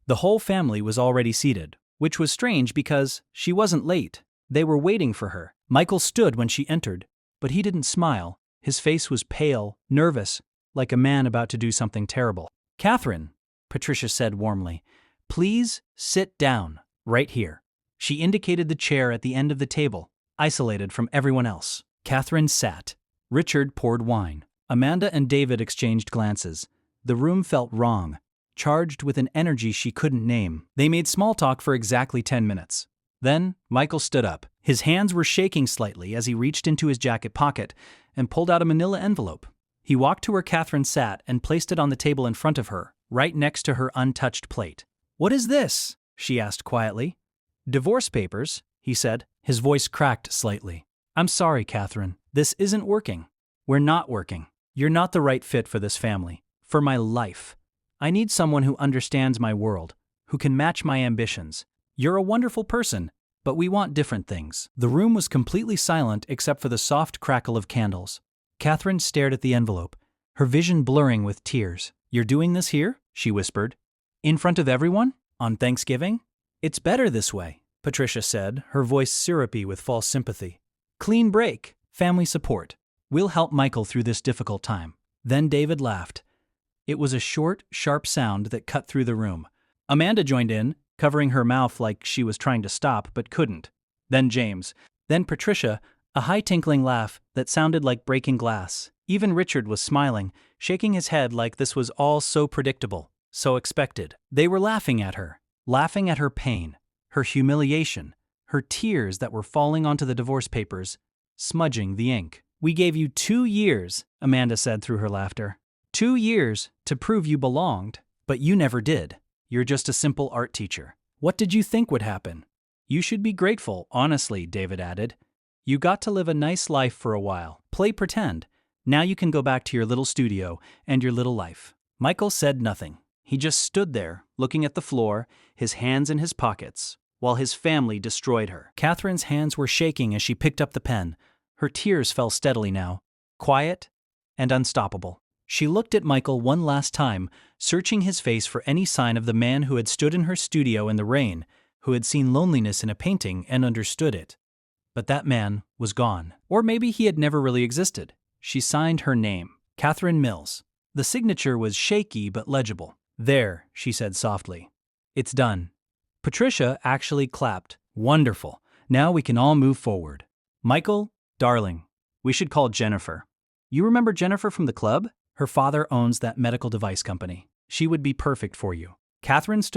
The whole family was already seated, which was strange because she wasn't late. They were waiting for her. Michael stood when she entered, but he didn't smile. His face was pale, nervous, like a man about to do something terrible. "Catherine," Patricia said warmly, "please sit down, right here." She indicated the chair at the end of the table, isolated from everyone else. Catherine sat. Richard poured wine. Amanda and David exchanged glances. The room felt wrong, charged with an energy she couldn't name. They made small talk for exactly 10 minutes. Then, Michael stood up. His hands were shaking slightly as he reached into his jacket pocket and pulled out a manila envelope. He walked to where Catherine sat and placed it on the table in front of her, right next to her untouched plate. "What is this?" she asked quietly. "Divorce papers," he said. His voice cracked slightly. "I'm sorry, Catherine. This isn't working. We're not working. You're not the right fit for this family. For my life. I need someone who understands my world, who can match my ambitions. You're a wonderful person, but we want different things." The room was completely silent except for the soft crackle of candles. Catherine stared at the envelope, her vision blurring with tears. "You're doing this here?" she whispered. "In front of everyone? On Thanksgiving?" "It's better this way," Patricia said, her voice syrupy with false sympathy. "Clean break, family support. We'll help Michael through this difficult time." Then David laughed. It was a short, sharp sound that cut through the room. Amanda joined in, covering her mouth like she was trying to stop but couldn't. Then James. Then Patricia, a high tinkling laugh that sounded like breaking glass. Even Richard was smiling, shaking his head like this was all so predictable, so expected. They were laughing at her pain, her humiliation, her tears that were falling onto the divorce papers, smudging the ink. "We gave you 2 years, Amanda said through her laughter. 2 years to prove you belonged, but you never did. You're just a simple art teacher. What did you think would happen?" "You should be grateful, honestly," David added. "You got to live a nice life for a while. Play pretend. Now you can go back to your little studio and your little life." Michael said nothing. He just stood there, looking at the floor, his hands in his pockets, while his family destroyed her. Catherine's hands were shaking as she picked up the pen. Her tears fell steadily now, quiet and unstoppable. She looked at Michael one last time, searching his face for any sign of the man who had stood in her studio in the rain, who had seen loneliness in a painting and understood it. But that man was gone. Or maybe he had never really existed. She signed her name, Catherine Mills. The signature was shaky but legible. "There," she said softly. "It's done." Patricia actually clapped. "Wonderful. Now we can all move forward." "Michael, darling, we should call Jennifer. You remember Jennifer from the club? Her father owns that medical device company. She would be perfect for you." Catherine stood